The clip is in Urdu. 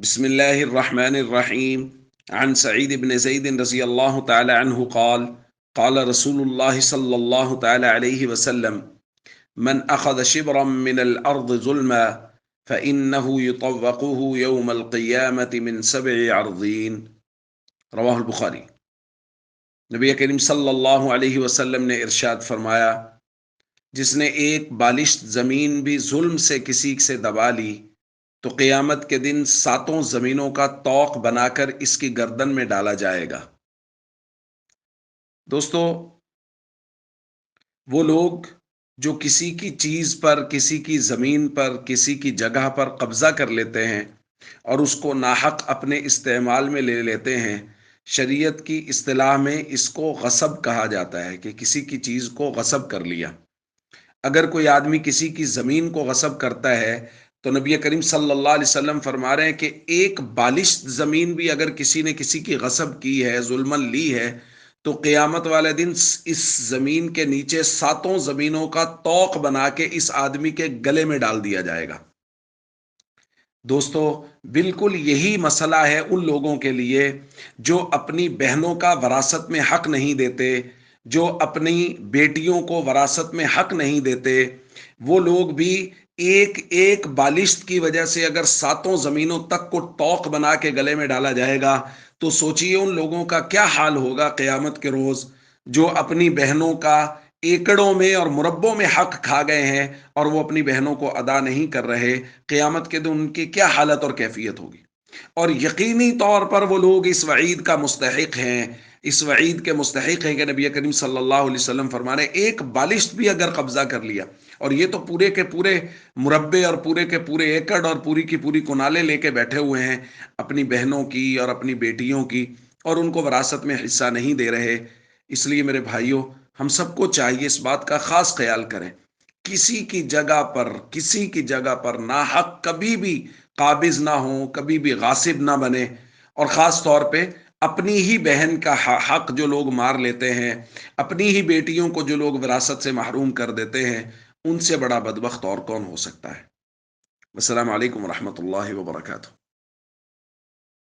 بسم الله الرحمن الرحيم. عن سعيد بن زيد رضي الله تعالى عنه قال قال رسول الله صلى الله تعالى عليه وسلم: من أخذ شبرا من الأرض ظلما فإنه يطوقه يوم القيامة من 7 عرضين. رواہ البخاری۔ نبی کریم صلی اللہ علیہ وسلم نے ارشاد فرمایا: جس نے ایک بالشت زمین بھی ظلم سے کسی سے دبا لی تو قیامت کے دن 7 زمینوں کا طوق بنا کر اس کی گردن میں ڈالا جائے گا۔ دوستو، وہ لوگ جو کسی کی چیز پر، کسی کی زمین پر، کسی کی جگہ پر قبضہ کر لیتے ہیں اور اس کو ناحق اپنے استعمال میں لے لیتے ہیں، شریعت کی اصطلاح میں اس کو غصب کہا جاتا ہے کہ کسی کی چیز کو غصب کر لیا۔ اگر کوئی آدمی کسی کی زمین کو غصب کرتا ہے تو نبی کریم صلی اللہ علیہ وسلم فرما رہے ہیں کہ ایک بالشت زمین بھی اگر کسی نے کسی کی غصب کی ہے، ظلمن لی ہے، تو قیامت والے دن اس زمین کے نیچے 7 زمینوں کا طوق بنا کے اس آدمی کے گلے میں ڈال دیا جائے گا۔ دوستو، بالکل یہی مسئلہ ہے ان لوگوں کے لیے جو اپنی بہنوں کا وراثت میں حق نہیں دیتے، جو اپنی بیٹیوں کو وراثت میں حق نہیں دیتے۔ وہ لوگ بھی ایک ایک بالشت کی وجہ سے اگر 7 زمینوں تک کو طوق بنا کے گلے میں ڈالا جائے گا تو سوچئے ان لوگوں کا کیا حال ہوگا قیامت کے روز، جو اپنی بہنوں کا ایکڑوں میں اور مربوں میں حق کھا گئے ہیں اور وہ اپنی بہنوں کو ادا نہیں کر رہے۔ قیامت کے دن ان کی کیا حالت اور کیفیت ہوگی؟ اور یقینی طور پر وہ لوگ اس وعید کا مستحق ہیں، اس وعید کے مستحق ہیں کہ نبی کریم صلی اللہ علیہ وسلم فرما رہے ہیں ایک بالشت بھی اگر قبضہ کر لیا، اور یہ تو پورے کے پورے مربع اور پورے کے پورے ایکڑ اور پوری کی پوری کنالیں لے کے بیٹھے ہوئے ہیں اپنی بہنوں کی اور اپنی بیٹیوں کی، اور ان کو وراثت میں حصہ نہیں دے رہے۔ اس لیے میرے بھائیوں، ہم سب کو چاہیے اس بات کا خاص خیال کریں، کسی کی جگہ پر ناحق کبھی بھی قابض نہ ہو، کبھی بھی غاصب نہ بنے، اور خاص طور پہ اپنی ہی بہن کا حق جو لوگ مار لیتے ہیں، اپنی ہی بیٹیوں کو جو لوگ وراثت سے محروم کر دیتے ہیں، ان سے بڑا بدبخت اور کون ہو سکتا ہے؟ السلام علیکم ورحمۃ اللہ وبرکاتہ۔